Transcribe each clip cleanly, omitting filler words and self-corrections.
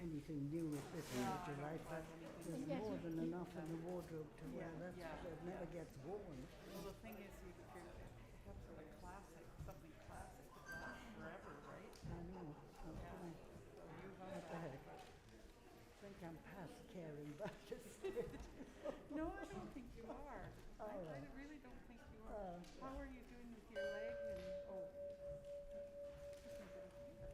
anything new at this stage of life. But there's more than enough in the wardrobe to wear. That never gets worn. Well, the thing is, you have sort of classic, something classic that lasts forever, right? I know. Okay. What the heck? I think I'm past caring about this. No, I don't think you are. I really don't think you are. How are you doing with your leg? And just a bit of fever.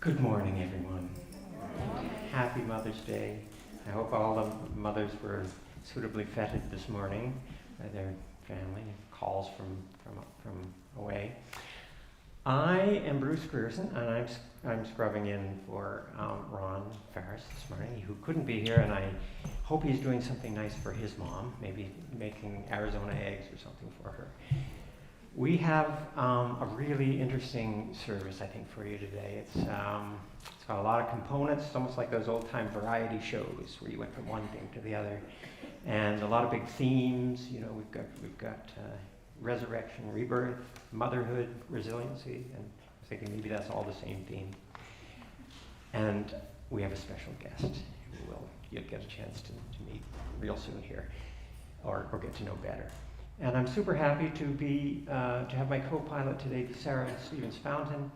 Good morning, everyone. Happy Mother's Day. I hope all the mothers were suitably feted this morning by their family, calls from away. I am Bruce Grierson, and I'm scrubbing in for Ron Ferris this morning, who couldn't be here, and I hope he's doing something nice for his mom, maybe making Arizona eggs or something for her. We have a really interesting service, I think, for you today. It's got a lot of components. It's almost like those old-time variety shows where you went from one thing to the other, and a lot of big themes. You know, we've got resurrection, rebirth, motherhood, resiliency, and I was thinking maybe that's all the same theme. And we have a special guest who you'll get a chance to meet real soon here, or get to know better. And I'm super happy to have my co-pilot today, Sarah Stevens-Fountain.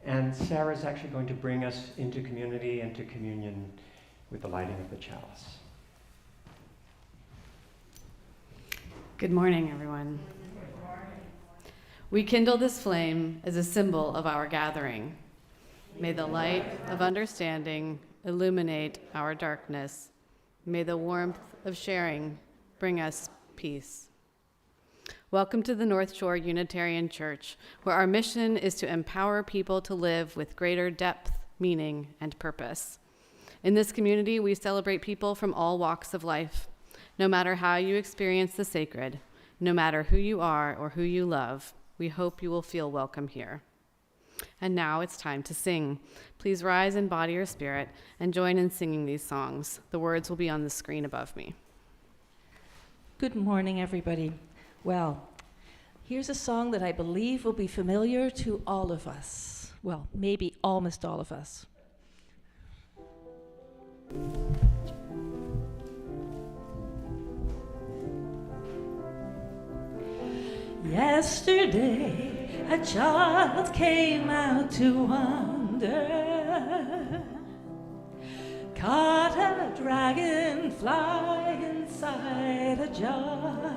And Sarah's actually going to bring us into community and to communion with the lighting of the chalice. Good morning, everyone. We kindle this flame as a symbol of our gathering. May the light of understanding illuminate our darkness. May the warmth of sharing bring us peace. Welcome to the North Shore Unitarian Church, where our mission is to empower people to live with greater depth, meaning, and purpose. In this community, we celebrate people from all walks of life. No matter how you experience the sacred, no matter who you are or who you love, we hope you will feel welcome here. And now it's time to sing. Please rise in body or spirit and join in singing these songs. The words will be on the screen above me. Good morning, everybody. Well, here's a song that I believe will be familiar to all of us. Well, maybe almost all of us. Yesterday, a child came out to wander, caught a dragonfly inside a jar.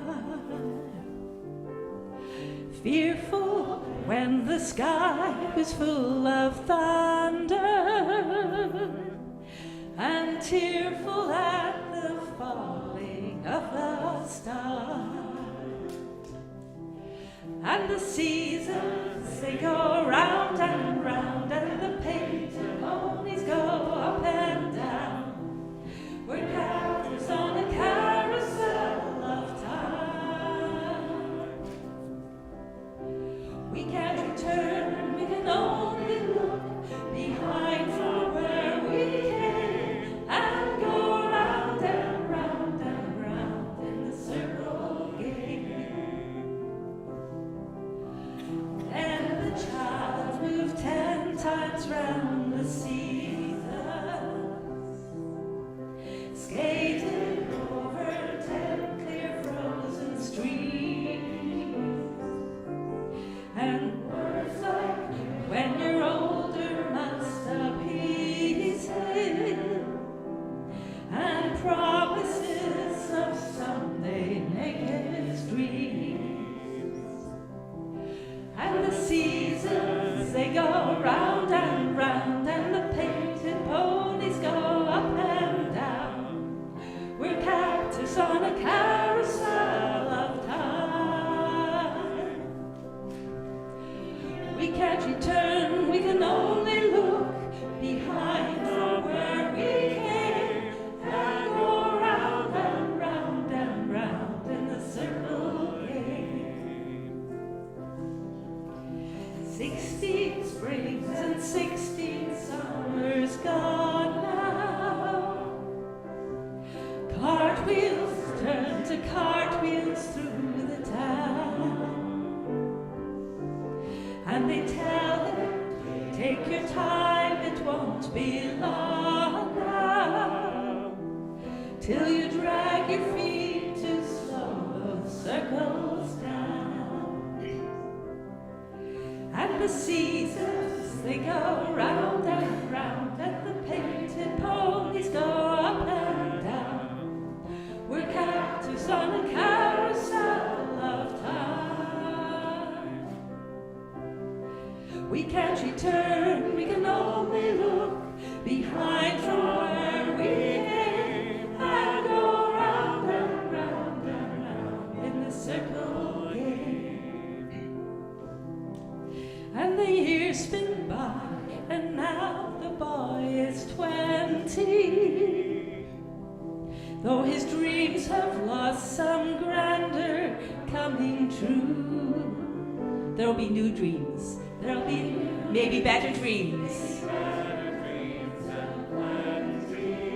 Fearful when the sky was full of thunder, and tearful at the falling of the star. And the seasons, they go round and round, and the painted ponies go up and down. We're captives on a carousel of time. We can't return, we can only look behind from where we came, and go round and round and round in the circle game. And the child moved 10 times round the seasons, skated over 10 clear frozen streams, and words like, when you're older, masterpieces, and promises of someday naked dreams. And the seasons, they go round and round, and the painted ponies go up and down. We're captives on a carousel of time. We can't return, we can only look behind from where we came, and go round and round and round in the circle game. 16 springs and 16 summers gone now. Cartwheels turn to cartwheels through the town, and they tell him, take your time, it won't be long now, till you drag your feet to slow those circles down. And the seasons, they go round and round, and the painted ponies go up and down. We're captives on a carousel of time. We can't return, we can only only look behind from where we came and go round and round and round in the circle game. And the years spin by, and now the boy is 20. Though his dreams have lost some grandeur coming true, there'll be new dreams. There'll be maybe better dreams.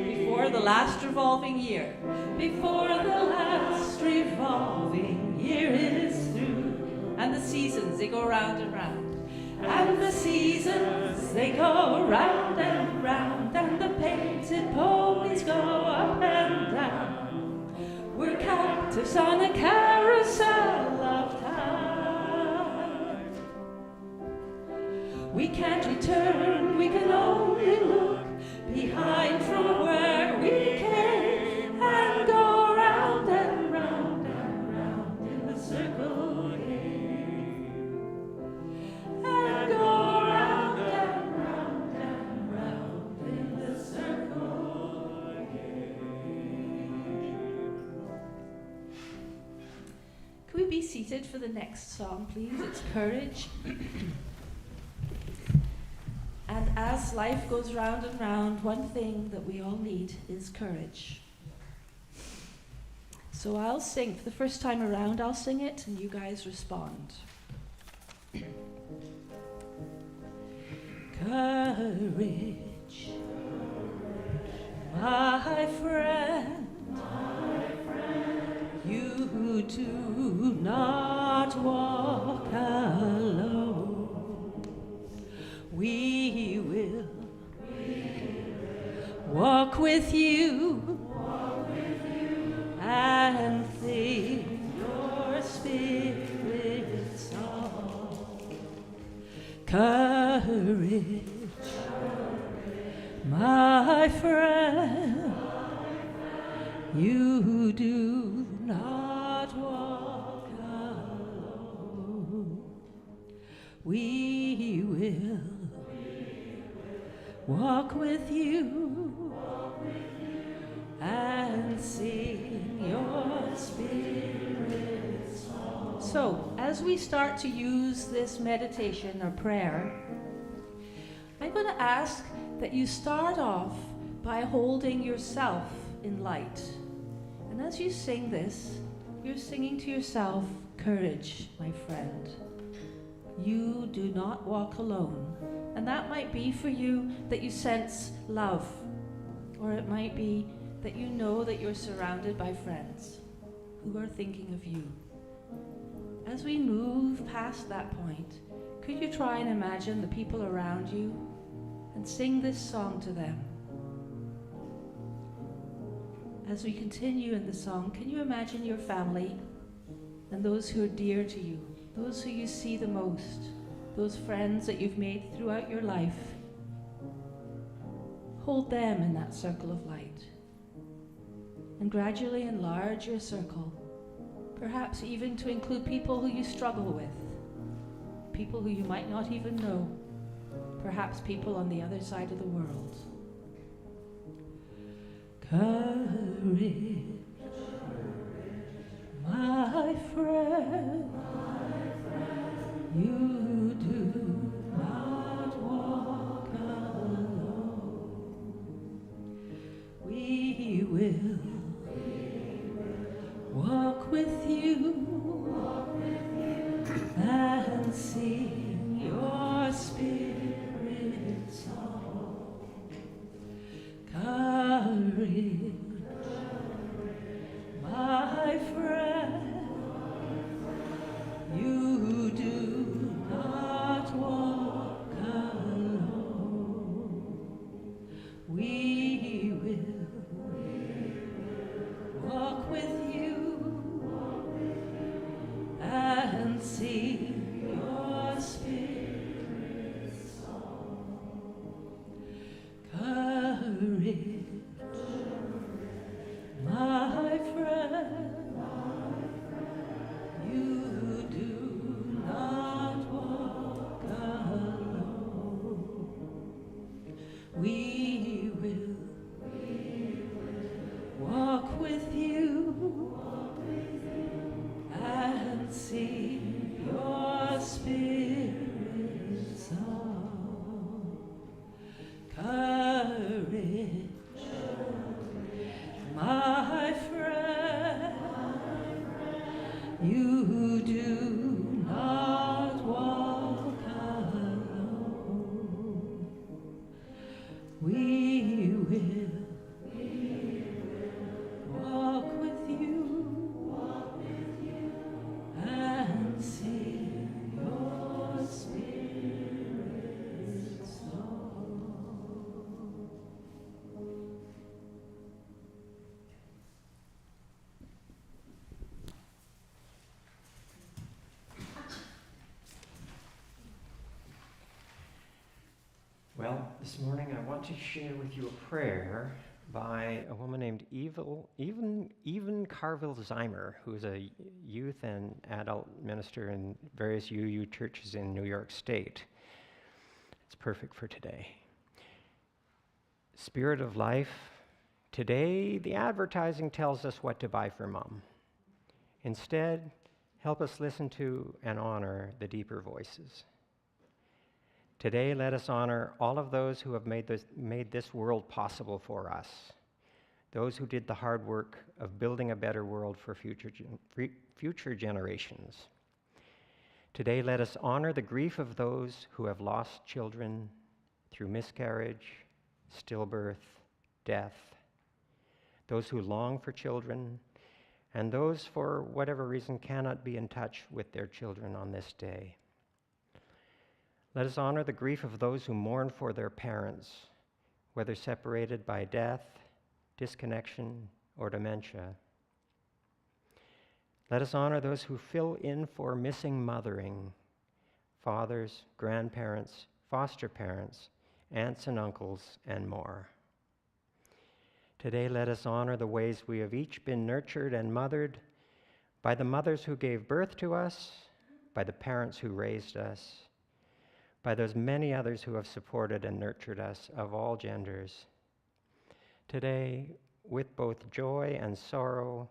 Before the last revolving year, before the last revolving year is through, and the seasons, they go round and round. And the seasons, they go round and round, and the painted ponies go up and down. We're captives on a carousel of time. We can't return, we can only look behind from where we came and go round and round and round in the circle game. And go round and round and round in the circle game. Can we be seated for the next song, please? It's Courage. And as life goes round and round, one thing that we all need is courage. So I'll sing. For the first time around, I'll sing it, and you guys respond. Courage, my friend, you do not walk alone. We will walk with you and sing your spirit song. Courage, my friend, you do not walk alone. We will walk with you and sing your spirit song. So, as we start to use this meditation or prayer, I'm going to ask that you start off by holding yourself in light. And as you sing this, you're singing to yourself, courage, my friend. You do not walk alone. And that might be for you that you sense love, or it might be that you know that you're surrounded by friends who are thinking of you. As we move past that point, could you try and imagine the people around you and sing this song to them? As we continue in the song, can you imagine your family and those who are dear to you, those who you see the most, those friends that you've made throughout your life? Hold them in that circle of light. And gradually enlarge your circle, perhaps even to include people who you struggle with, people who you might not even know, perhaps people on the other side of the world. Courage, my friend, you do not walk alone. We will walk with you and sing your spirit song. Courage, my friend, you do not We will walk with you and sing your spirit song. Courage, my friend, you do not walk alone. We will walk with you and sing your spirit song. Well, this morning I want to share with you a prayer by a woman named Even Carville-Zeimer, who is a youth and adult minister in various UU churches in New York State. It's perfect for today. Spirit of life, today the advertising tells us what to buy for Mom. Instead, help us listen to and honor the deeper voices. Today, let us honor all of those who have made this world possible for us, those who did the hard work of building a better world for future generations. Today, let us honor the grief of those who have lost children through miscarriage, stillbirth, death, those who long for children, and those, for whatever reason, cannot be in touch with their children on this day. Let us honor the grief of those who mourn for their parents, whether separated by death, disconnection, or dementia. Let us honor those who fill in for missing mothering, fathers, grandparents, foster parents, aunts and uncles, and more. Today, let us honor the ways we have each been nurtured and mothered by the mothers who gave birth to us, by the parents who raised us, by those many others who have supported and nurtured us of all genders. Today, with both joy and sorrow,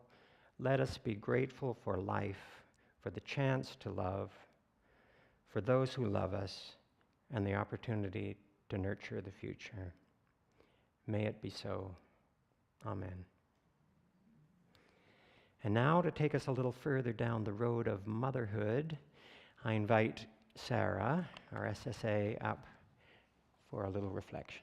let us be grateful for life, for the chance to love, for those who love us, and the opportunity to nurture the future. May it be so. Amen. And now, to take us a little further down the road of motherhood, I invite Sarah, our SSA, up for a little reflection.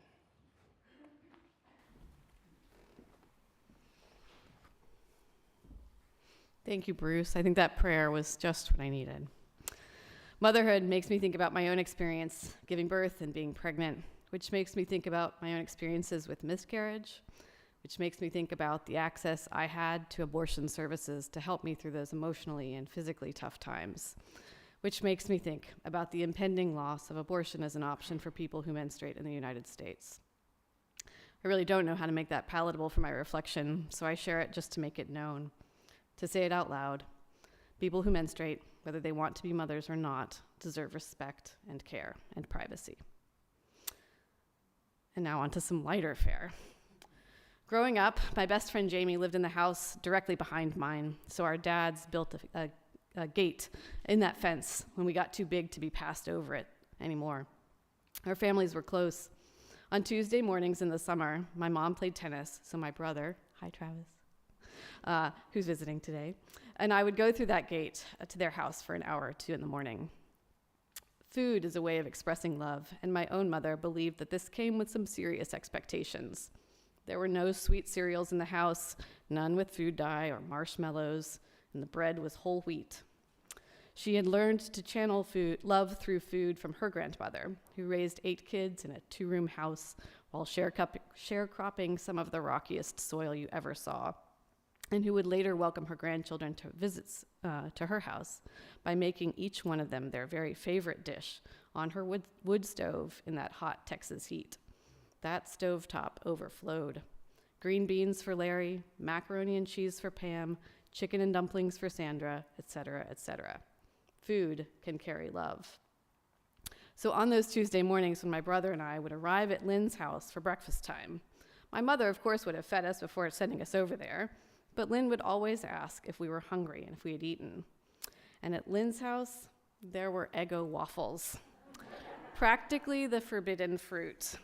Thank you, Bruce. I think that prayer was just what I needed. Motherhood makes me think about my own experience giving birth and being pregnant, which makes me think about my own experiences with miscarriage, which makes me think about the access I had to abortion services to help me through those emotionally and physically tough times, which makes me think about the impending loss of abortion as an option for people who menstruate in the United States. I really don't know how to make that palatable for my reflection, so I share it just to make it known, to say it out loud. People who menstruate, whether they want to be mothers or not, deserve respect and care and privacy. And now on to some lighter fare. Growing up, my best friend Jamie lived in the house directly behind mine, so our dads built a gate in that fence when we got too big to be passed over it anymore. Our families were close. On Tuesday mornings in the summer, my mom played tennis, so my brother, hi Travis, who's visiting today, and I would go through that gate to their house for an hour or two in the morning. Food is a way of expressing love, and my own mother believed that this came with some serious expectations. There were no sweet cereals in the house, none with food dye or marshmallows, and the bread was whole wheat. She had learned to channel love through food from her grandmother, who raised 8 kids in a 2-room house while sharecropping some of the rockiest soil you ever saw, and who would later welcome her grandchildren to visits to her house by making each one of them their very favorite dish on her wood stove in that hot Texas heat. That stovetop overflowed. Green beans for Larry, macaroni and cheese for Pam, chicken and dumplings for Sandra, etc., etc. Food can carry love. So on those Tuesday mornings when my brother and I would arrive at Lynn's house for breakfast time, my mother, of course, would have fed us before sending us over there, but Lynn would always ask if we were hungry and if we had eaten. And at Lynn's house, there were Eggo waffles, practically the forbidden fruit.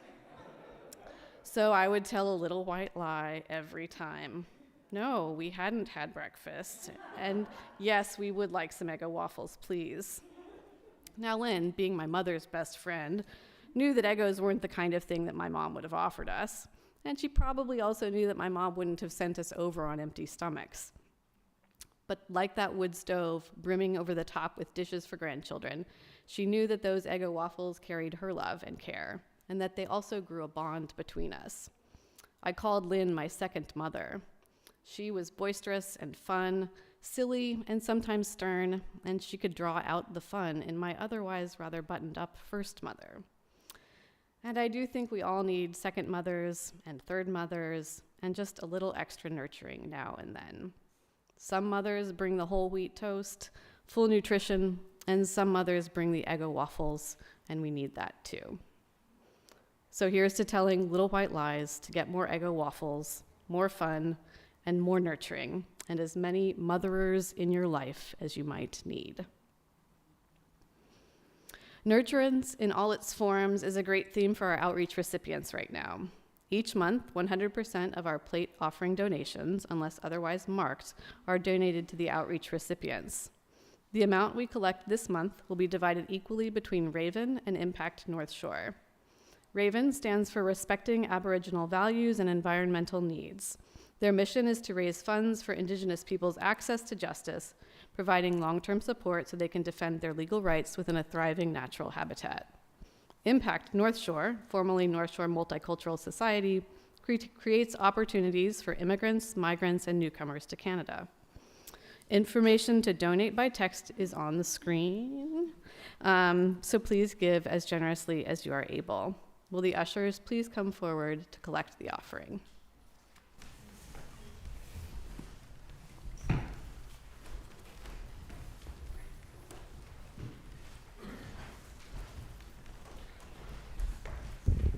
So I would tell a little white lie every time. No, we hadn't had breakfast. And yes, we would like some Eggo waffles, please. Now Lynn, being my mother's best friend, knew that Eggos weren't the kind of thing that my mom would have offered us. And she probably also knew that my mom wouldn't have sent us over on empty stomachs. But like that wood stove brimming over the top with dishes for grandchildren, she knew that those Eggo waffles carried her love and care, and that they also grew a bond between us. I called Lynn my second mother. She was boisterous and fun, silly and sometimes stern, and she could draw out the fun in my otherwise rather buttoned-up first mother. And I do think we all need second mothers and third mothers and just a little extra nurturing now and then. Some mothers bring the whole wheat toast, full nutrition, and some mothers bring the Eggo waffles, and we need that too. So here's to telling little white lies to get more Eggo waffles, more fun, and more nurturing, and as many motherers in your life as you might need. Nurturance in all its forms is a great theme for our outreach recipients right now. Each month, 100% of our plate offering donations, unless otherwise marked, are donated to the outreach recipients. The amount we collect this month will be divided equally between Raven and Impact North Shore. Raven stands for Respecting Aboriginal Values and Environmental Needs. Their mission is to raise funds for Indigenous people's access to justice, providing long-term support so they can defend their legal rights within a thriving natural habitat. Impact North Shore, formerly North Shore Multicultural Society, creates opportunities for immigrants, migrants, and newcomers to Canada. Information to donate by text is on the screen, so please give as generously as you are able. Will the ushers please come forward to collect the offering?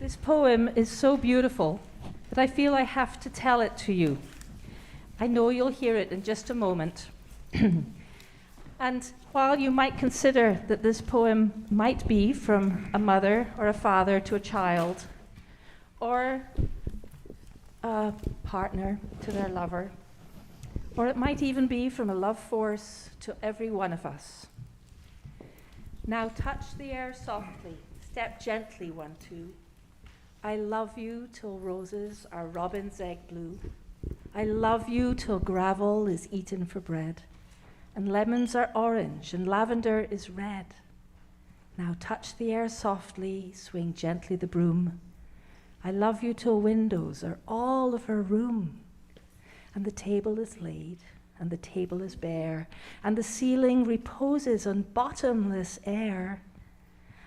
This poem is so beautiful that I feel I have to tell it to you. I know you'll hear it in just a moment. And while you might consider that this poem might be from a mother or a father to a child, or a partner to their lover, or it might even be from a love force to every one of us. Now touch the air softly, step gently, 1, 2. I love you till roses are robin's egg blue. I love you till gravel is eaten for bread, and lemons are orange and lavender is red. Now touch the air softly, swing gently the broom. I love you till windows are all of her room, and the table is laid, and the table is bare, and the ceiling reposes on bottomless air.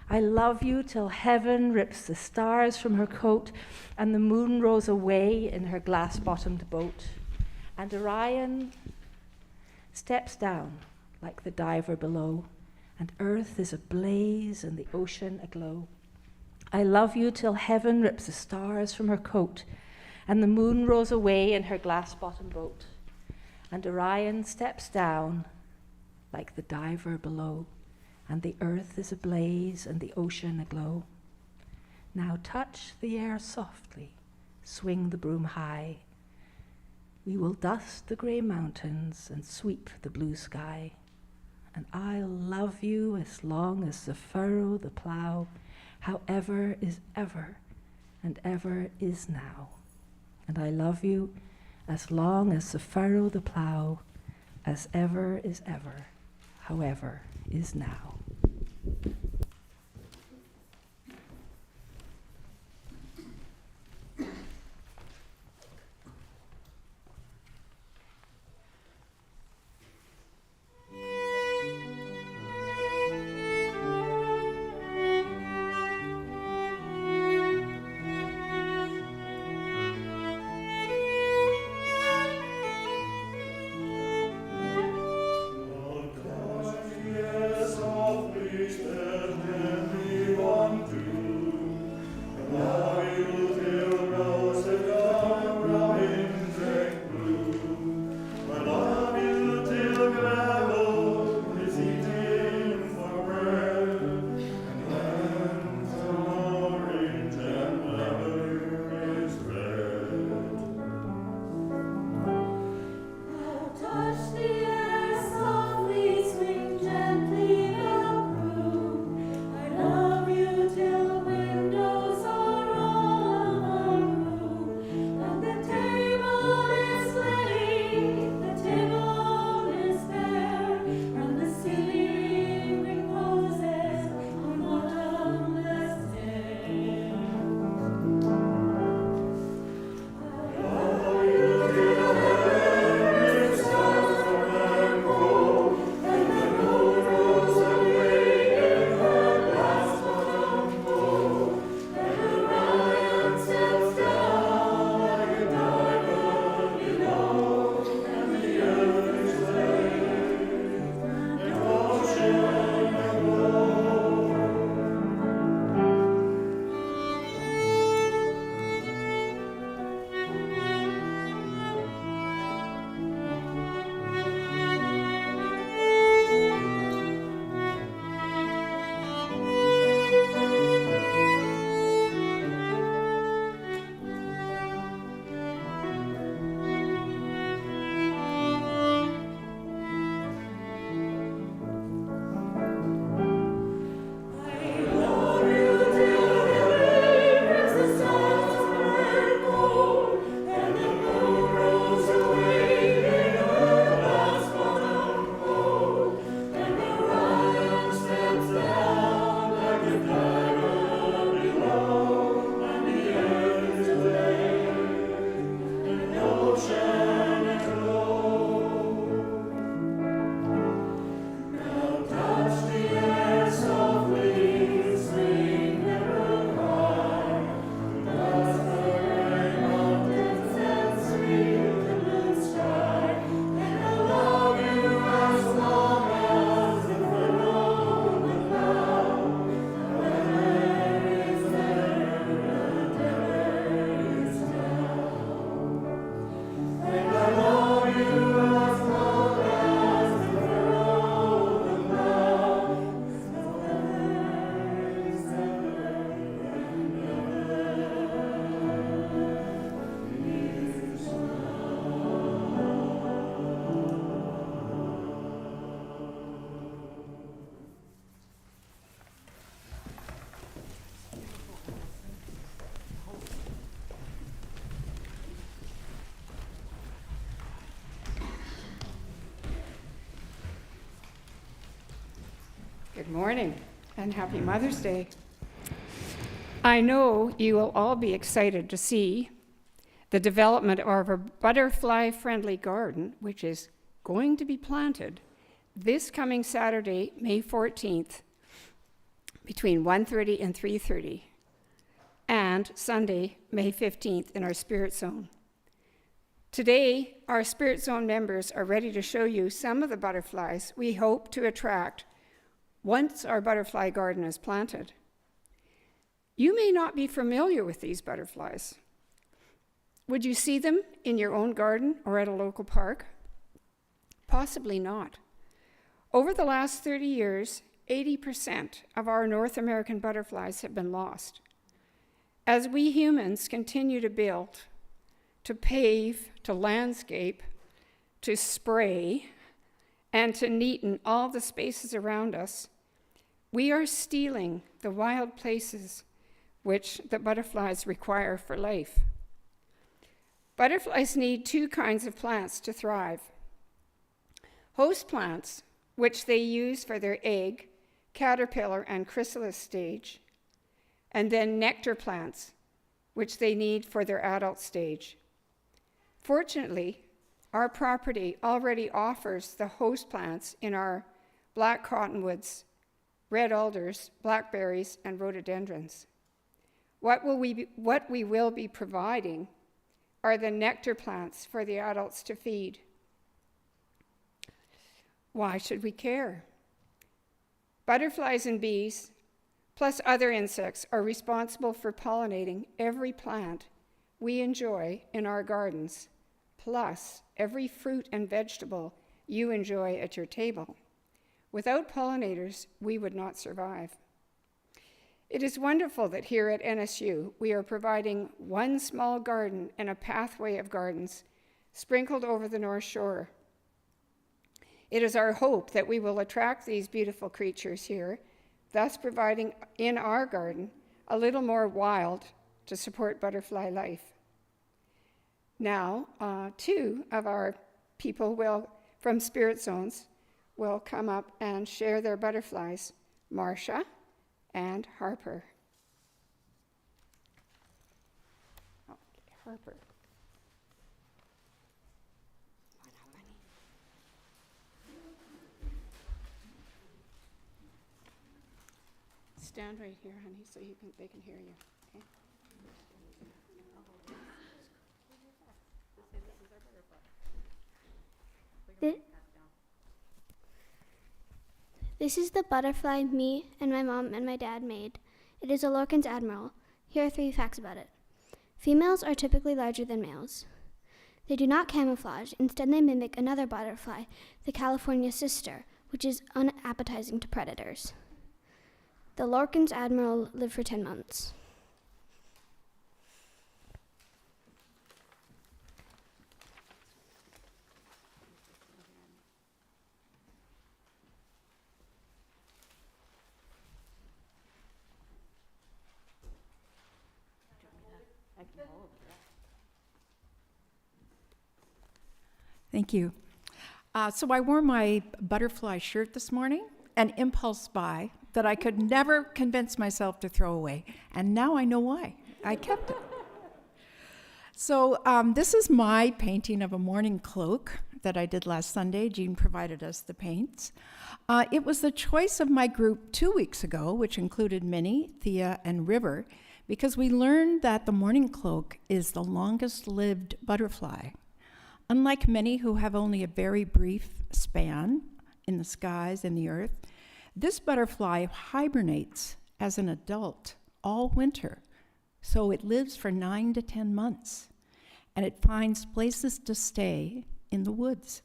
I love you till heaven rips the stars from her coat, and the moon rows away in her glass-bottomed boat, and Orion steps down like the diver below, and earth is ablaze and the ocean aglow. I love you till heaven rips the stars from her coat, and the moon rows away in her glass-bottomed boat, and Orion steps down like the diver below, and the earth is ablaze and the ocean aglow. Now touch the air softly, swing the broom high. We will dust the grey mountains and sweep the blue sky. And I'll love you as long as the furrow, the plough, however is ever, and ever is now. And I love you as long as the furrow, the plough, as ever is ever, however is now. Yes, softly step Good morning and happy Mother's Day. I know you will all be excited to see the development of our butterfly-friendly garden, which is going to be planted this coming Saturday, May 14th, between 1:30 and 3:30, and Sunday, May 15th, in our Spirit Zone. Today, our Spirit Zone members are ready to show you some of the butterflies we hope to attract once our butterfly garden is planted. You may not be familiar with these butterflies. Would you see them in your own garden or at a local park? Possibly not. Over the last 30 years, 80% of our North American butterflies have been lost. As we humans continue to build, to pave, to landscape, to spray, and to neaten all the spaces around us, we are stealing the wild places which the butterflies require for life. Butterflies need two kinds of plants to thrive. Host plants, which they use for their egg, caterpillar, and chrysalis stage, and then nectar plants, which they need for their adult stage. Fortunately, our property already offers the host plants in our black cottonwoods, red alders, blackberries, and rhododendrons. What we will be providing are the nectar plants for the adults to feed. Why should we care? Butterflies and bees, plus other insects, are responsible for pollinating every plant we enjoy in our gardens, plus every fruit and vegetable you enjoy at your table. Without pollinators, we would not survive. It is wonderful that here at NSU, we are providing one small garden and a pathway of gardens sprinkled over the North Shore. It is our hope that we will attract these beautiful creatures here, thus providing in our garden a little more wild to support butterfly life. Now, two of our people from Spirit Zones will come up and share their butterflies, Marcia and Harper. Oh, Harper. Stand right here, honey, so they can hear you. Okay? This is the butterfly me and my mom and my dad made. It is a Lorcan's Admiral. Here are 3 facts about it. Females are typically larger than males. They do not camouflage. Instead, they mimic another butterfly, the California sister, which is unappetizing to predators. The Lorcan's Admiral lived for 10 months. Thank you. So I wore my butterfly shirt this morning, an impulse buy that I could never convince myself to throw away. And now I know why. I kept it. So this is my painting of a morning cloak that I did last Sunday. Jean provided us the paints. It was the choice of my group 2 weeks ago, which included Minnie, Thea, and River, because we learned that the morning cloak is the longest lived butterfly. Unlike many who have only a very brief span in the skies and the earth, this butterfly hibernates as an adult all winter, so it lives for 9 to 10 months, and it finds places to stay in the woods.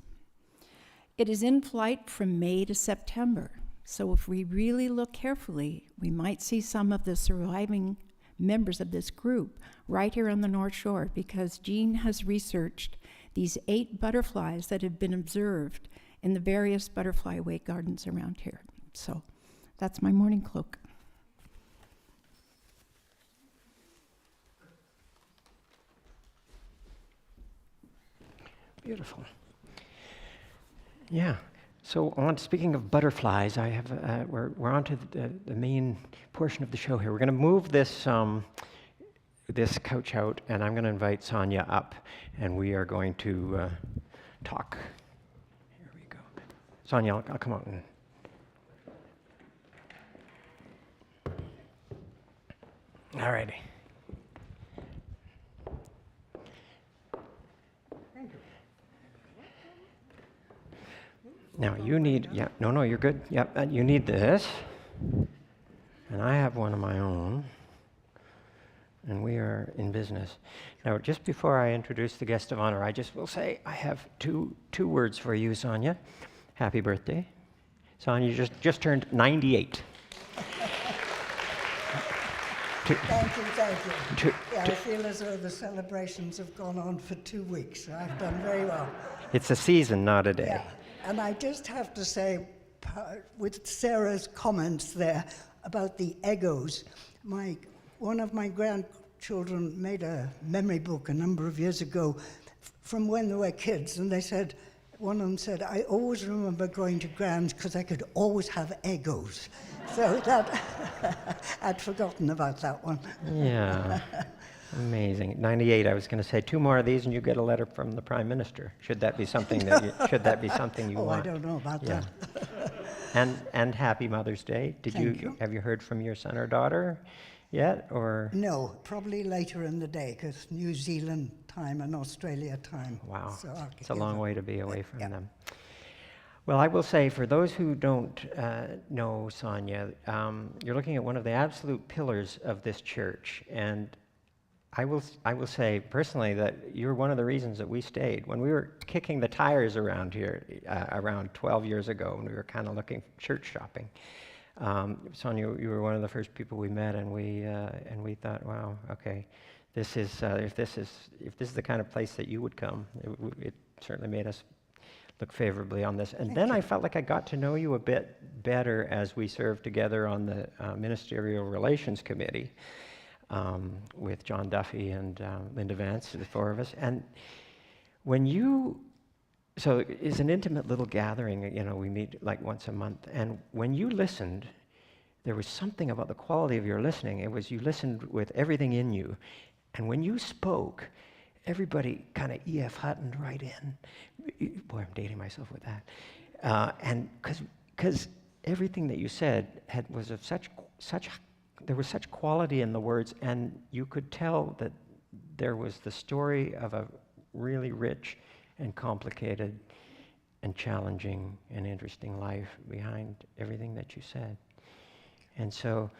It is in flight from May to September, so if we really look carefully, we might see some of the surviving members of this group right here on the North Shore, because Jean has researched these 8 butterflies that have been observed in the various butterfly way gardens around here. So that's my morning cloak. Beautiful. Yeah. So, speaking of butterflies, I have we're on to the main portion of the show here. We're going to move this this couch out, and I'm going to invite Sonia up, and we are going to talk. Here we go. Sonia, I'll come out and. All righty. Now you need, no, you're good. Yep, you need this. And I have one of my own. And we are in business. Now, just before I introduce the guest of honor, I just will say I have two words for you, Sonia. Happy birthday. Sonia, you just turned 98. Thank you. I feel as though the celebrations have gone on for 2 weeks. I've done very well. It's a season, not a day. Yeah. And I just have to say, with Sarah's comments there about the egos, one of my grandchildren made a memory book a number of years ago from when they were kids, and one of them said, I always remember going to Grand's because I could always have egos. So that, I'd forgotten about that one. Yeah. Amazing. 98. I was going to say 2 more of these, and you get a letter from the Prime Minister. Should that be something you want? I don't know about that. And happy Mother's Day. Have you heard from your son or daughter yet, or? No, probably later in the day, because New Zealand time and Australia time. Wow. So it's a long way to be away from them. Well, I will say, for those who don't know Sonia, you're looking at one of the absolute pillars of this church, and I will say personally that you're one of the reasons that we stayed. When we were kicking the tires around here around 12 years ago, when we were kind of looking church shopping, Sonia, you were one of the first people we met, and we thought, wow, okay, this is if this is the kind of place that you would come, it certainly made us look favorably on this. And then I felt like I got to know you a bit better as we served together on the Ministerial Relations Committee. With John Duffy and Linda Vance, the 4 of us. And so it's an intimate little gathering, we meet like once a month. And when you listened, there was something about the quality of your listening. It was you listened with everything in you. And when you spoke, everybody kind of E.F. Huttoned right in. Boy, I'm dating myself with that. And because everything that you said was of there was such quality in the words, and you could tell that there was the story of a really rich and complicated and challenging and interesting life behind everything that you said. And so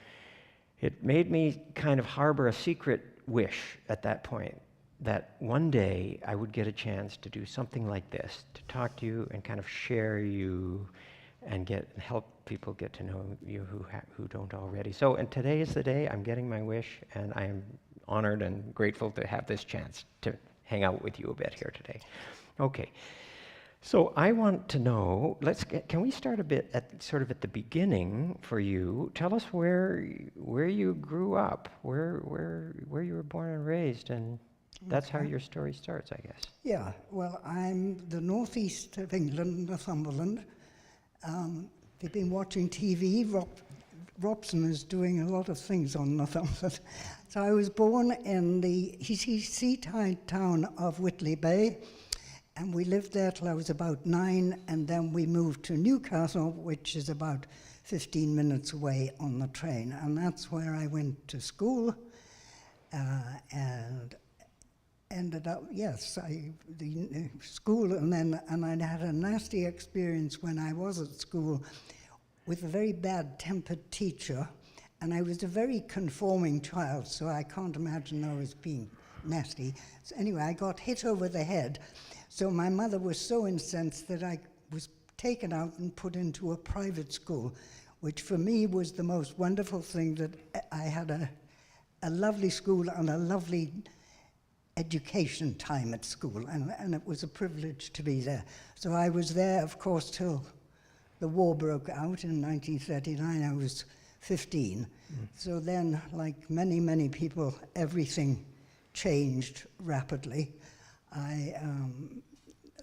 it made me kind of harbor a secret wish at that point, that one day I would get a chance to do something like this, to talk to you and kind of share you and help people get to know you who don't already. So, and today is the day. I'm getting my wish, and I am honored and grateful to have this chance to hang out with you a bit here today. Okay, so I want to know, can we start a bit at the beginning for you? Tell us where you grew up, where you were born and raised, and that's how your story starts, I guess. Yeah, well, I'm the northeast of England, Northumberland. They've been watching TV. Robson is doing a lot of things on Northumberland. So I was born in the seaside town of Whitley Bay, and we lived there till I was about 9, and then we moved to Newcastle, which is about 15 minutes away on the train, and that's where I went to school, and ended up, the school, and I'd had a nasty experience when I was at school with a very bad-tempered teacher, and I was a very conforming child, so I can't imagine I was being nasty. So anyway, I got hit over the head, so my mother was so incensed that I was taken out and put into a private school, which for me was the most wonderful thing, that I had a lovely school and a lovely education time at school, and it was a privilege to be there. So I was there, of course, till the war broke out in 1939. I was 15. So then, like many, many people, everything changed rapidly. I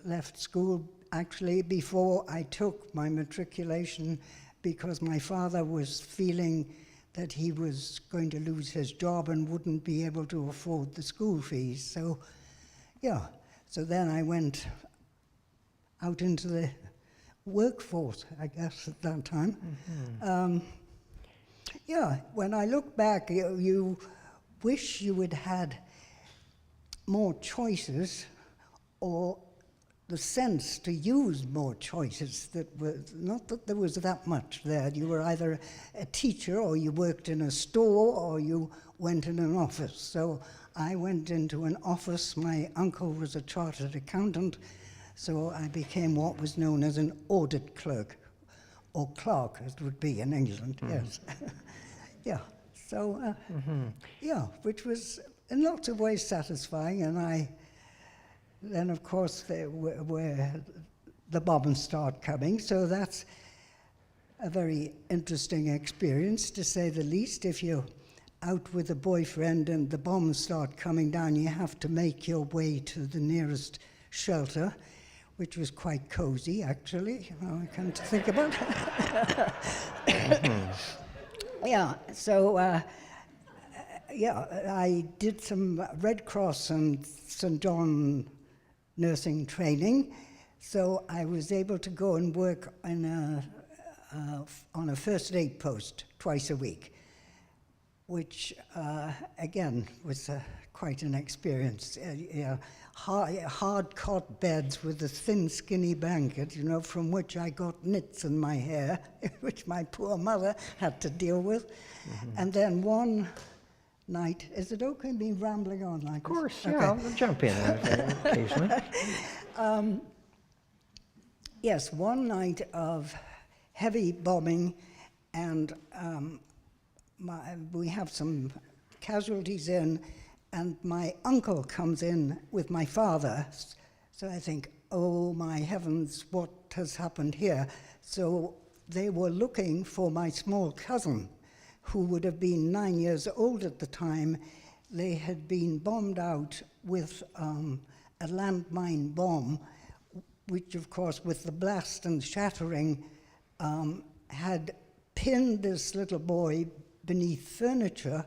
left school actually, before I took my matriculation, because my father was feeling that he was going to lose his job and wouldn't be able to afford the school fees. So, yeah. So then I went out into the workforce, I guess, at that time. Yeah, when I look back, you wish you had had more choices, or the sense to use more choices. That was not that there was that much there. You were either a teacher, or you worked in a store, or you went in an office. So I went into an office. My uncle was a chartered accountant, so I became what was known as an audit clerk, or clerk, as it would be in England. Yes. Yeah. So yeah, which was in lots of ways satisfying. And then of course there were the bombs start coming, so that's a very interesting experience, to say the least. If you're out with a boyfriend and the bombs start coming down, you have to make your way to the nearest shelter, which was quite cozy, actually, I come to think about it. Yeah, so yeah, I did some Red Cross and St. John nursing training, so I was able to go and work on a first aid post twice a week, which again was quite an experience. Hard cot beds with a thin, skinny blanket, you know, from which I got nits in my hair, which my poor mother had to deal with. And then one night, is it okay me rambling on like this? Of course, Okay. yeah, I'll jump in occasionally. Yes, one night of heavy bombing, and we have some casualties in, and my uncle comes in with my father. So I think, oh my heavens, what has happened here? So they were looking for my small cousin, who would have been 9 years old at the time. They had been bombed out with a landmine bomb, which of course with the blast and shattering had pinned this little boy beneath furniture,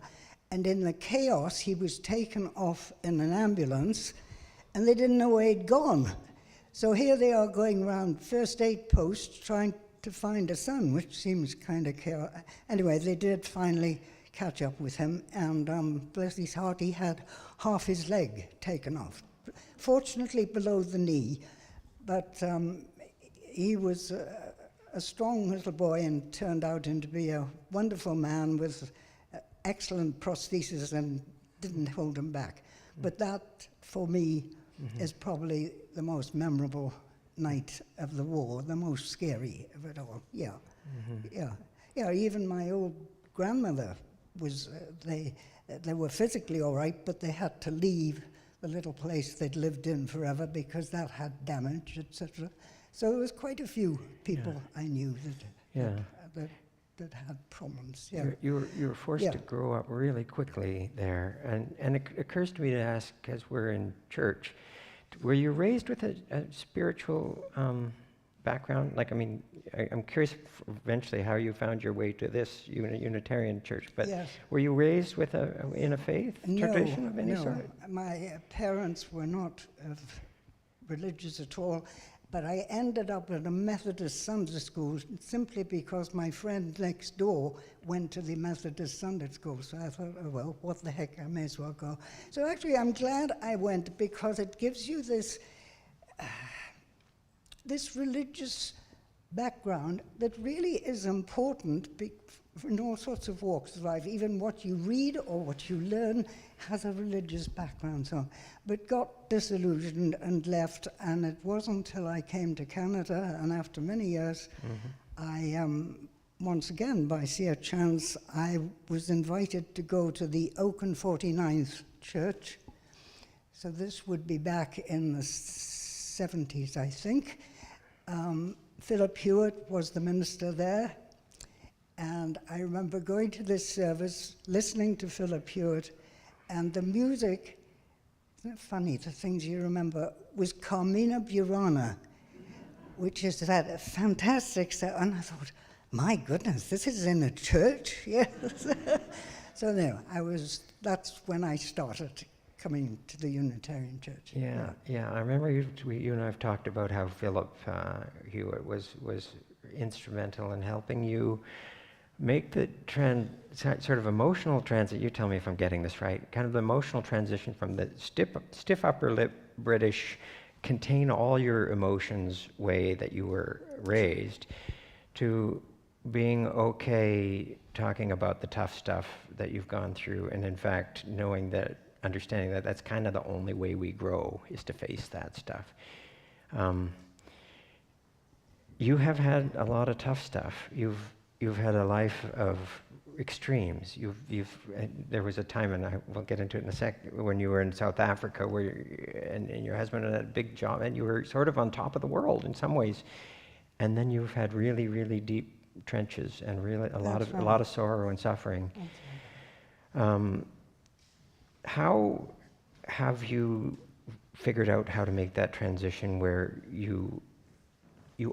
and in the chaos he was taken off in an ambulance, and they didn't know where he'd gone. So here they are going around first aid posts trying to find a son, which seems kind of chaotic. Anyway, they did finally catch up with him, and bless his heart, he had half his leg taken off. Fortunately below the knee, but he was a strong little boy and turned out to be a wonderful man with excellent prosthesis and didn't hold him back. But that, for me, is probably the most memorable night of the war, the most scary of it all. Yeah, yeah. Even my old grandmother was. They were physically all right, but they had to leave the little place they'd lived in forever because that had damage, etc. So there was quite a few people I knew that had problems. Yeah. You were forced to grow up really quickly there, and it occurs to me to ask, as we're in church, were you raised with a spiritual background? Like, I mean, I'm curious eventually how you found your way to this Unitarian church, but were you raised with in a faith tradition of any sort? My parents were not religious at all. But I ended up at a Methodist Sunday school simply because my friend next door went to the Methodist Sunday school. So I thought, oh, well, what the heck, I may as well go. So actually, I'm glad I went, because it gives you this, this religious background that really is important in all sorts of walks of life. Even what you read or what you learn has a religious background. So, but got disillusioned and left, and it wasn't until I came to Canada, and after many years, I once again, by sheer chance, I was invited to go to the Oaken 49th Church. So this would be back in the 70s, I think. Philip Hewitt was the minister there, and I remember going to this service, listening to Philip Hewitt, and the music, isn't it funny, the things you remember, was Carmina Burana. which is that fantastic stuff. And I thought, my goodness, this is in a church? Yes. So no, that's when I started coming to the Unitarian Church. Yeah. I remember you and I have talked about how Philip Hewitt was instrumental in helping you make the sort of emotional transit. You tell me if I'm getting this right. Kind of the emotional transition from the stiff upper lip British, contain all your emotions way that you were raised, to being okay talking about the tough stuff that you've gone through, and in fact understanding that that's kind of the only way we grow, is to face that stuff. You have had a lot of tough stuff. You've had a life of extremes. There was a time, and we'll get into it in a sec, when you were in South Africa, where and your husband had a big job, and you were sort of on top of the world in some ways, and then you've had really, really deep trenches and really a lot of sorrow and suffering. How have you figured out how to make that transition where you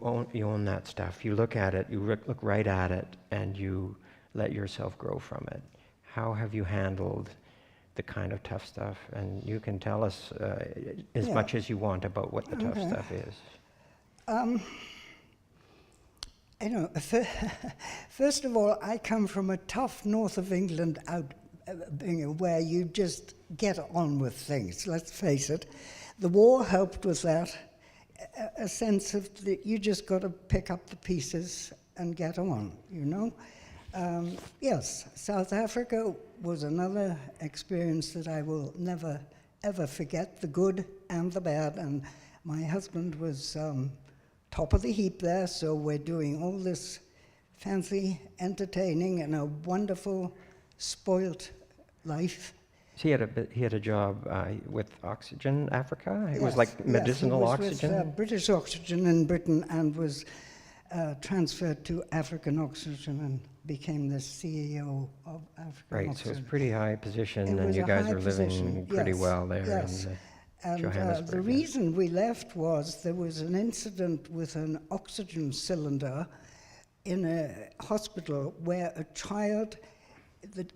own that stuff? You look at it, you look right at it, and you let yourself grow from it. How have you handled the kind of tough stuff? And you can tell us as much as you want about what the tough stuff is. First of all, I come from a tough north of England where you just get on with things, let's face it. The war helped with that, a sense of that you just got to pick up the pieces and get on, you know? Yes, South Africa was another experience that I will never, ever forget, the good and the bad. And my husband was top of the heap there, so we're doing all this fancy entertaining and a wonderful, spoilt life. So he had a job with Oxygen Africa? It was Yes, like medicinal yes, he was oxygen? with British Oxygen in Britain, and was transferred to African Oxygen and became the CEO of African Right, Oxygen. so it's a pretty high position, It and was you a guys high were living position, pretty yes, well there yes. in And Johannesburg. the reason we left was there was an incident with an oxygen cylinder in a hospital where a child,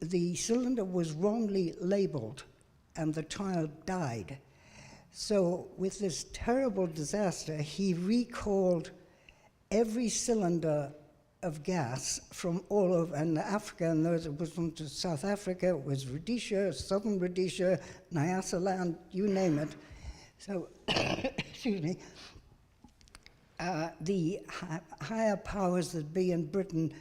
the cylinder was wrongly labeled and the child died. So with this terrible disaster, he recalled every cylinder of gas from all over, and Africa, and it wasn't just South Africa, it was Rhodesia, Southern Rhodesia, Nyasaland, you name it. So, excuse me, the higher powers that be in Britain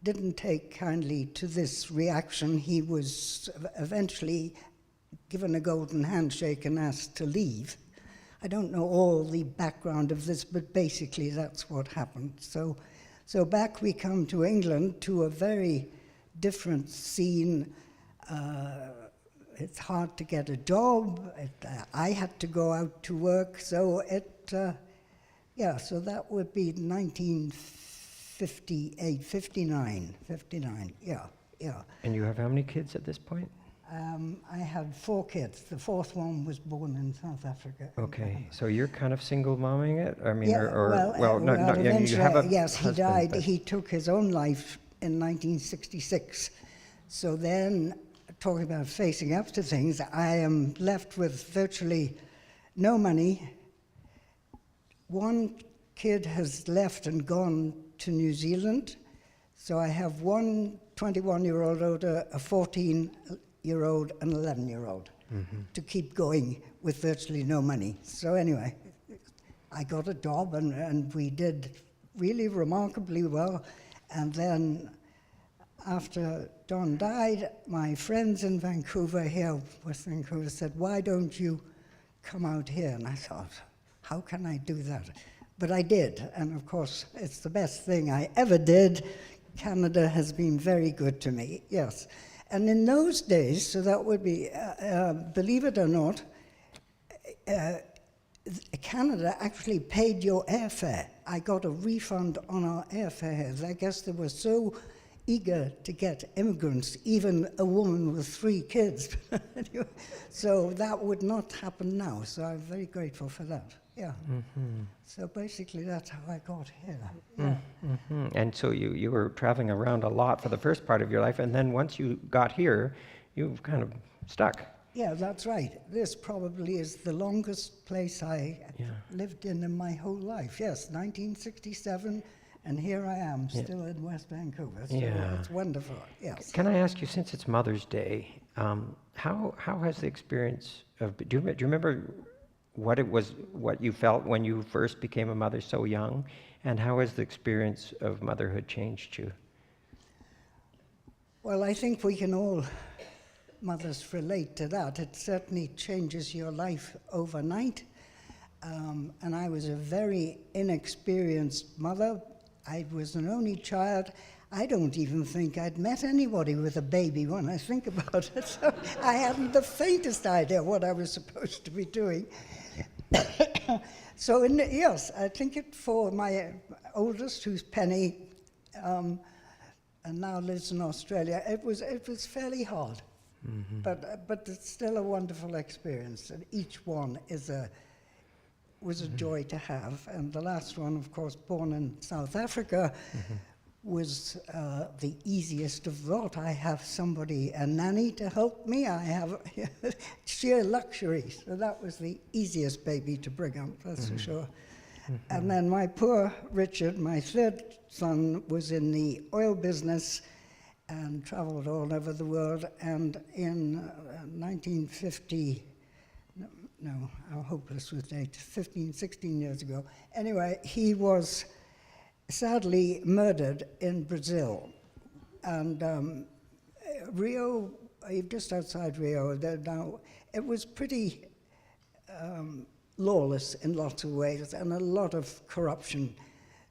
didn't take kindly to this reaction. He was eventually given a golden handshake and asked to leave. I don't know all the background of this, but basically that's what happened. So back we come to England, to a very different scene. It's hard to get a job. I had to go out to work, so so that would be 1958, 59, yeah. And you have how many kids at this point? I had 4 kids. The 4th one was born in South Africa. Okay, so you're kind of single momming it? I mean, Yeah, you have a yes, he husband, died. but- He took his own life in 1966. So then, talking about facing up to things, I am left with virtually no money. One kid has left and gone to New Zealand. So I have one 21-year-old older, a 14-year-old, and 11-year-old to keep going with virtually no money. So anyway, I got a job, and we did really remarkably well. And then after Don died, my friends in Vancouver here, West Vancouver, said, why don't you come out here? And I thought, how can I do that? But I did, and of course, it's the best thing I ever did. Canada has been very good to me, yes. And in those days, so that would be, believe it or not, Canada actually paid your airfare. I got a refund on our airfare. I guess they were so eager to get immigrants, even a woman with 3 kids. So that would not happen now, so I'm very grateful for that, Yeah. Mm-hmm. So basically, that's how I got here. Yeah. Mm-hmm. And so you were traveling around a lot for the first part of your life, and then once you got here, you've kind of stuck. Yeah, that's right. This probably is the longest place I Yeah. lived in my whole life. Yes, 1967, and here I am, Yeah. still in West Vancouver. So Yeah. it's wonderful. Yes. Can I ask you, since it's Mother's Day, how has the experience of, do you remember what you felt when you first became a mother so young, and how has the experience of motherhood changed you? Well, I think we can all, mothers, relate to that. It certainly changes your life overnight. And I was a very inexperienced mother. I was an only child. I don't even think I'd met anybody with a baby when I think about it. So I hadn't the faintest idea what I was supposed to be doing. So yes, I think it for my oldest, who's Penny, and now lives in Australia, it was fairly hard. Mm-hmm. But it's still a wonderful experience, and each one was a joy to have. And the last one, of course, born in South Africa, was the easiest of lot. I have a nanny to help me. I have sheer luxury. So that was the easiest baby to bring up, that's for sure. And then my poor Richard, my third son, was in the oil business and traveled all over the world. And in 1950, no, how hopeless was date, 16 years ago. Anyway, he was sadly murdered in Brazil. And Rio, just outside Rio, now, it was pretty lawless in lots of ways and a lot of corruption.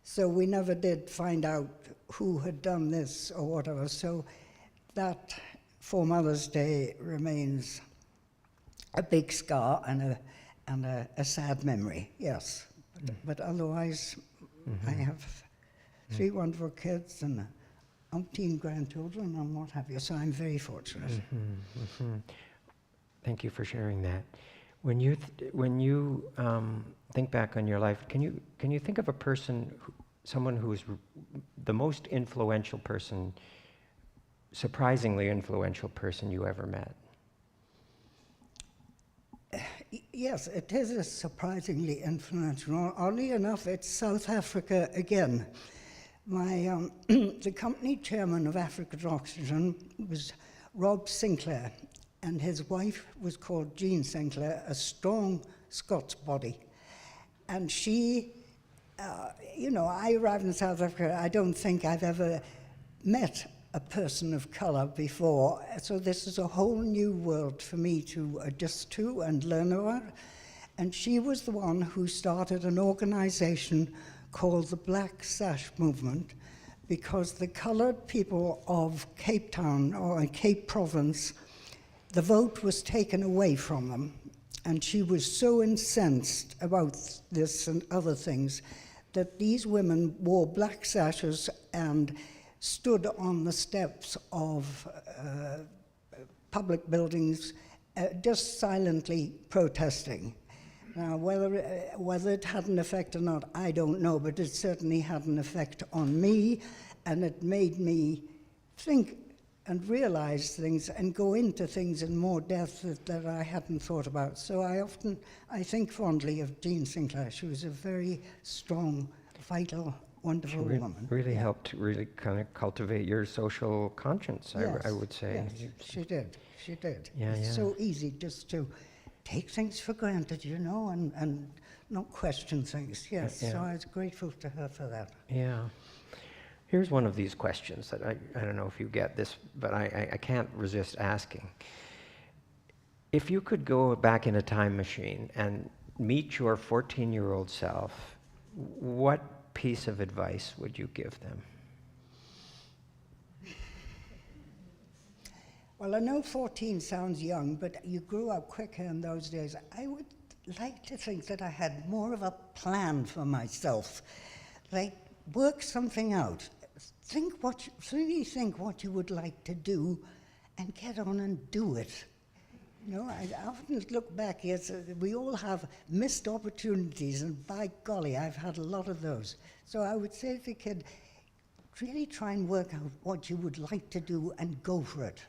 So we never did find out who had done this or whatever. So that, for Mother's Day, remains a big scar and a sad memory, yes. But otherwise, I have 3 wonderful kids and umpteen grandchildren and what have you, so I'm very fortunate. Thank you for sharing that. When you think back on your life, can you think of a person, someone who is the most influential person, surprisingly influential person you ever met? Yes, it is a surprisingly influential. Oddly enough, it's South Africa again. My the company chairman of Africa's Oxygen was Rob Sinclair, and his wife was called Jean Sinclair, a strong Scots body. And she, I arrived in South Africa, I don't think I've ever met a person of color before, so this is a whole new world for me to adjust to and learn about. And she was the one who started an organization called the Black Sash Movement, because the colored people of Cape Town or Cape Province, the vote was taken away from them. And she was so incensed about this and other things that these women wore black sashes and stood on the steps of public buildings, just silently protesting. Now, whether it had an effect or not, I don't know, but it certainly had an effect on me, and it made me think and realize things and go into things in more depth that I hadn't thought about. So I think fondly of Jean Sinclair. She was a very strong, vital, wonderful woman. Really helped really kind of cultivate your social conscience, Yes, I would say. Yes, she did. Yeah, It's yeah. so easy just to take things for granted, and not question things. Yes, Yeah. so I was grateful to her for that. Yeah. Here's one of these questions that I don't know if you get this, but I can't resist asking. If you could go back in a time machine and meet your 14-year-old self, what piece of advice would you give them? Well, I know 14 sounds young, but you grew up quicker in those days. I would like to think that I had more of a plan for myself. Like, work something out. Really think what you would like to do and get on and do it. You know, I often look back, yes, we all have missed opportunities, and by golly, I've had a lot of those. So I would say to the kid, really try and work out what you would like to do and go for it.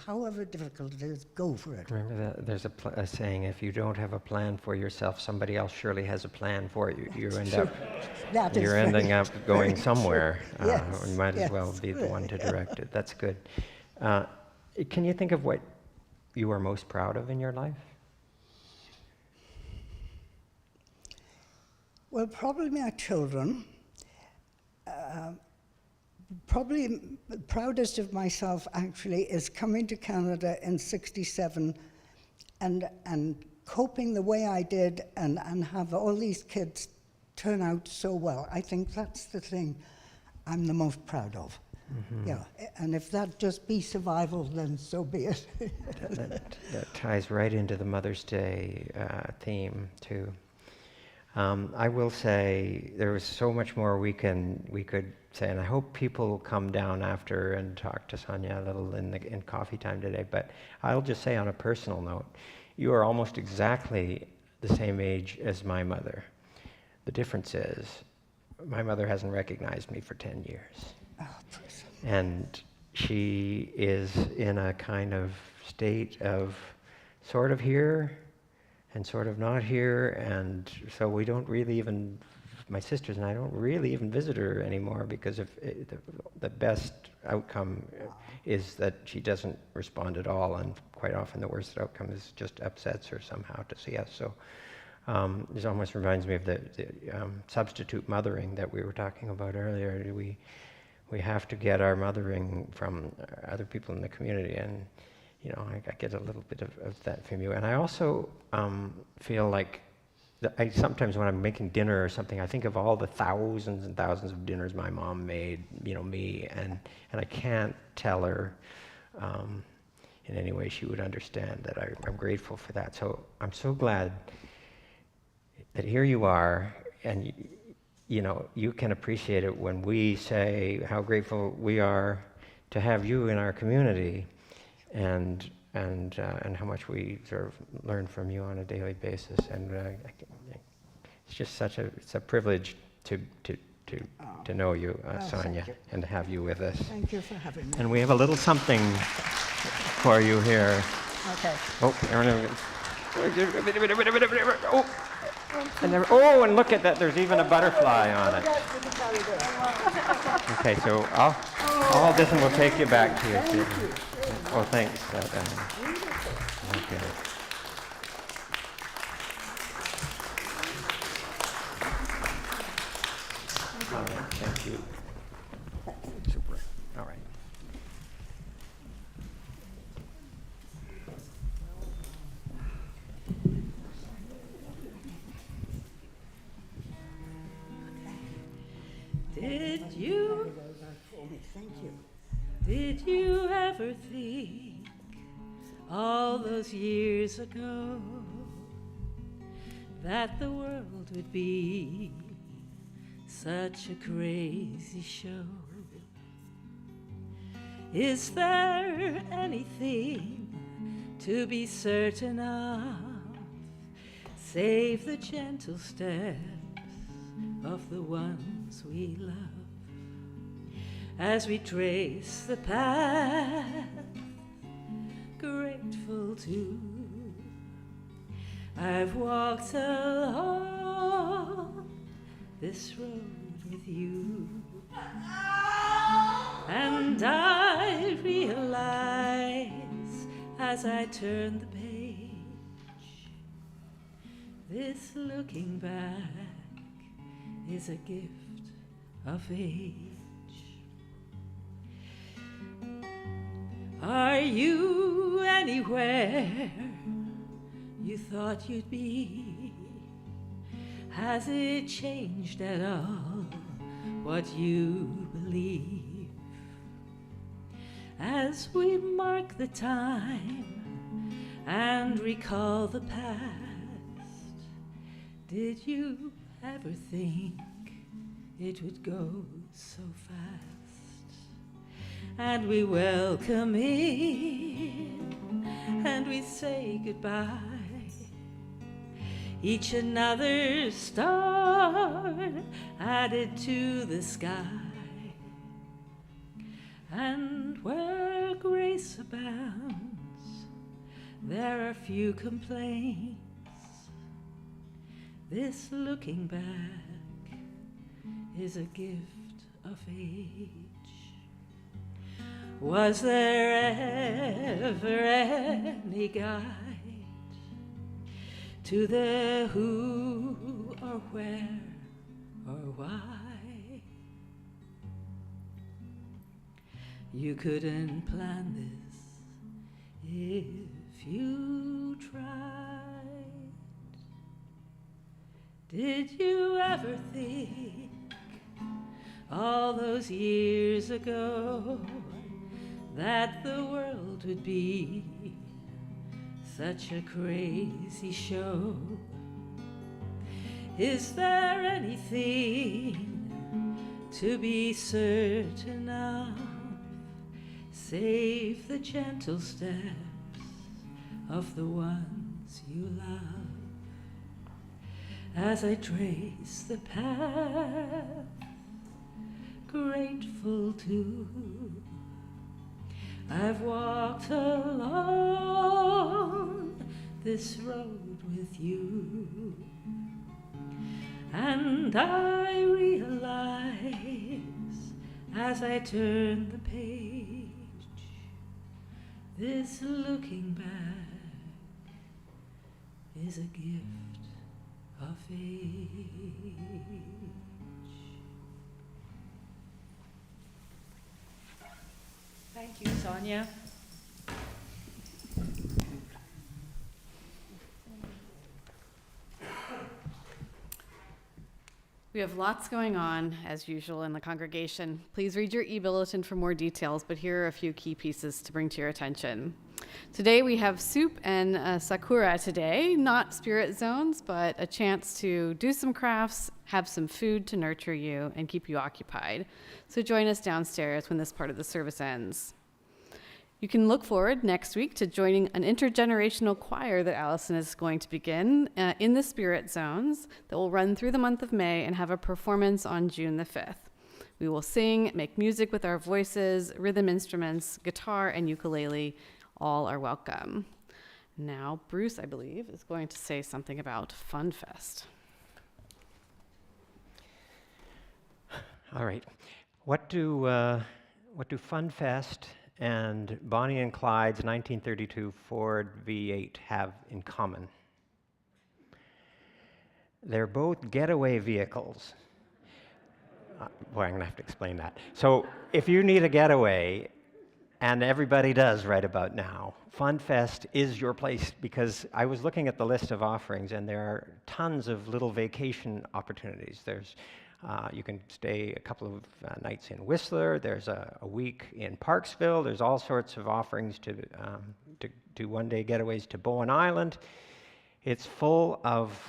However difficult it is, go for it. Remember that there's a saying, if you don't have a plan for yourself, somebody else surely has a plan for you. You're ending up going somewhere. Yes, You might as well be the one to direct it. That's good. Can you think of what you are most proud of in your life? Well, probably my children. Probably the proudest of myself, actually, is coming to Canada in '67 and coping the way I did and have all these kids turn out so well. I think that's the thing I'm the most proud of. Mm-hmm. Yeah, and if that just be survival, then so be it. that ties right into the Mother's Day theme, too. I will say there was so much more we could say, and I hope people will come down after and talk to Sonia a little in coffee time today. But I'll just say on a personal note, you are almost exactly the same age as my mother. The difference is my mother hasn't recognized me for 10 years. Oh, and she is in a kind of state of sort of here and sort of not here, and so we don't really even, my sisters and I don't really even visit her anymore, because if the best outcome is that she doesn't respond at all, and quite often the worst outcome is just upsets her somehow to see us. So this almost reminds me of the substitute mothering that we were talking about earlier. We have to get our mothering from other people in the community, and you know, I get a little bit of that from you. And I also feel like I sometimes when I'm making dinner or something, I think of all the thousands and thousands of dinners my mom made, you know, me, and I can't tell her in any way she would understand that I'm grateful for that. So I'm so glad that here you are, and you know, you can appreciate it when we say how grateful we are to have you in our community, and how much we sort of learn from you on a daily basis. And it's just it's a privilege to know you, Sonia, and to have you with us. Thank you for having me. And we have a little something for you here. Okay. And look at that, there's even a butterfly on it. Okay, so all this, and we'll take you back to your seat. Oh, thanks. Okay. All right, thank you. Super. All right. Did you ever think all those years ago that the world would be such a crazy show? Is there anything to be certain of, save the gentle steps of the ones we love? As we trace the path, grateful too, I've walked along this road with you, and I realize as I turn the page, this looking back is a gift of age. Are you anywhere you thought you'd be? Has it changed at all what you believe? As we mark the time and recall the past, did you ever think it would go so fast? And we welcome in and we say goodbye. Each another star added to the sky, and where grace abounds, there are few complaints. This looking back is a gift of age. Was there ever any guide to the who or where or why? You couldn't plan this if you tried. Did you ever think all those years ago that the world would be such a crazy show? Is there anything to be certain of, save the gentle steps of the ones you love? As I trace the path, grateful too, I've walked along this road with you, and I realize as I turn the page, this looking back is a gift of age. Thank you, Sonia. We have lots going on, as usual, in the congregation. Please read your e-bulletin for more details, but here are a few key pieces to bring to your attention. Today we have soup and sakura today, not spirit zones, but a chance to do some crafts, have some food to nurture you, and keep you occupied. So join us downstairs when this part of the service ends. You can look forward next week to joining an intergenerational choir that Allison is going to begin in the Spirit Zones that will run through the month of May and have a performance on June the 5th. We will sing, make music with our voices, rhythm instruments, guitar, and ukulele. All are welcome. Now, Bruce, I believe, is going to say something about Fun Fest. All right. What do Fun Fest and Bonnie and Clyde's 1932 Ford V8 have in common? They're both getaway vehicles. Boy, I'm going to have to explain that. So if you need a getaway, and everybody does right about now, Fun Fest is your place, because I was looking at the list of offerings, and there are tons of little vacation opportunities. There's you can stay a couple of nights in Whistler. There's a week in Parksville. There's all sorts of offerings to do one-day getaways to Bowen Island. It's full of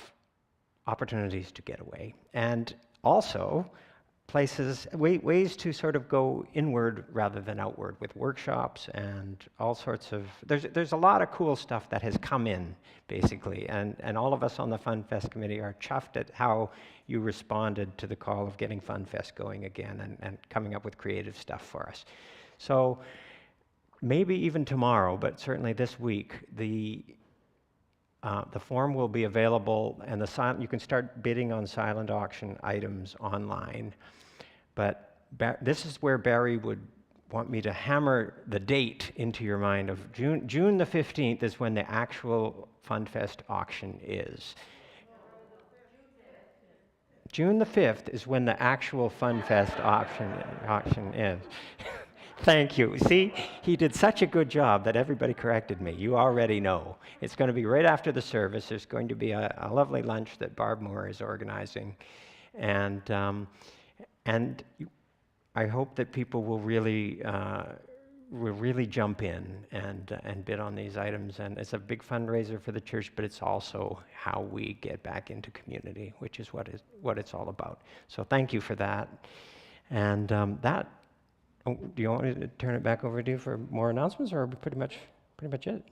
opportunities to get away, and also ways to sort of go inward rather than outward with workshops and all sorts of, there's a lot of cool stuff that has come in, basically, and all of us on the Fun Fest committee are chuffed at how you responded to the call of getting Fun Fest going again and coming up with creative stuff for us. So maybe even tomorrow, but certainly this week, the form will be available, and you can start bidding on silent auction items online. But this is where Barry would want me to hammer the date into your mind of June the 15th is when the actual Fun Fest auction is. June the 5th is when the actual Fun Fest auction is. Thank you. See, he did such a good job that everybody corrected me. You already know. It's going to be right after the service. There's going to be a lovely lunch that Barb Moore is organizing. And I hope that people will really jump in and bid on these items. And it's a big fundraiser for the church, but it's also how we get back into community, which is what it's all about. So thank you for that. And do you want me to turn it back over to you for more announcements, or pretty much it?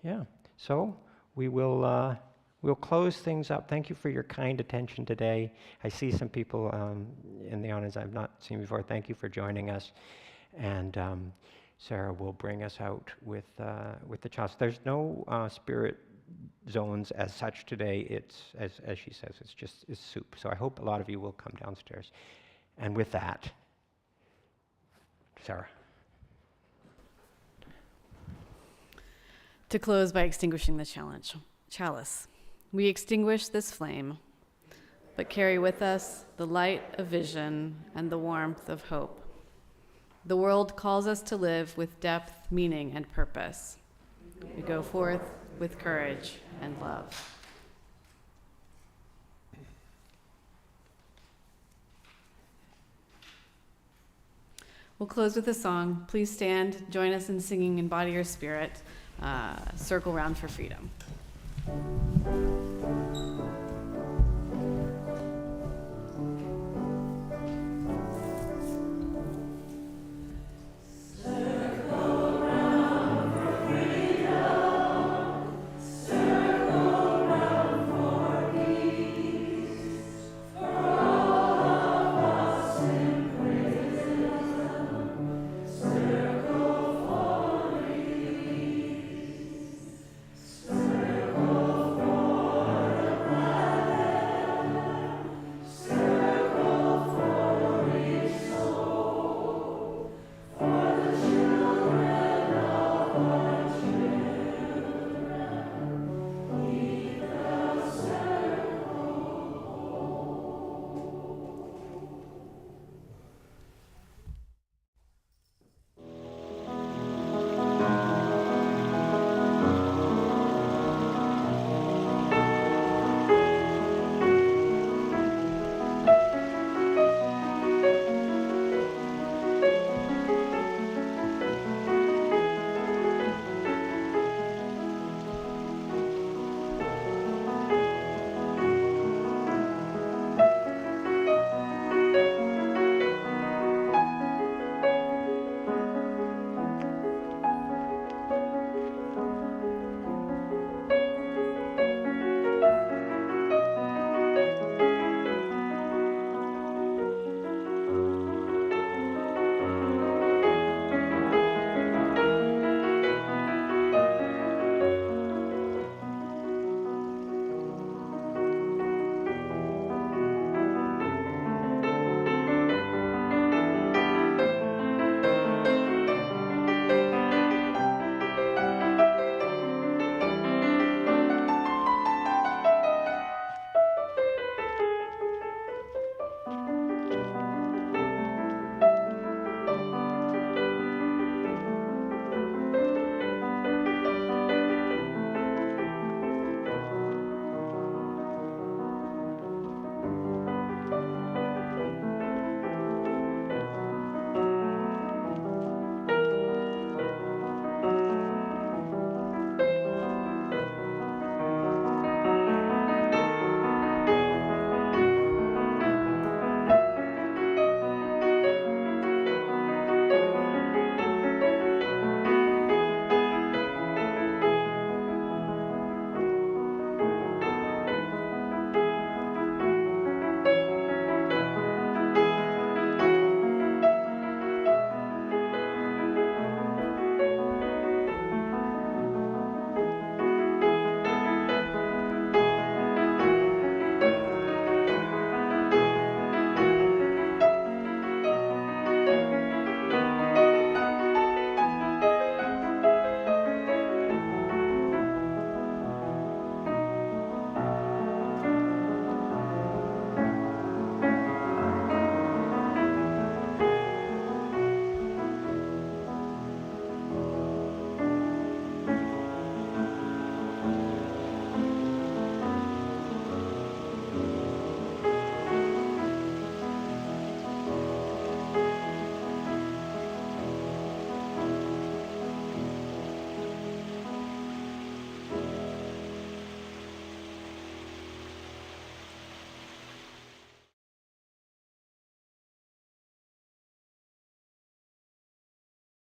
Yeah. So we will we'll close things up. Thank you for your kind attention today. I see some people in the audience I've not seen before. Thank you for joining us. And Sarah will bring us out with the chalice. There's no spirit zones as such today. It's as she says, it's soup. So I hope a lot of you will come downstairs. And with that, Sarah. To close by extinguishing the chalice. We extinguish this flame, but carry with us the light of vision and the warmth of hope. The world calls us to live with depth, meaning, and purpose. We go forth with courage and love. We'll close with a song. Please stand, join us in singing Embody Your Spirit, Circle Round for Freedom.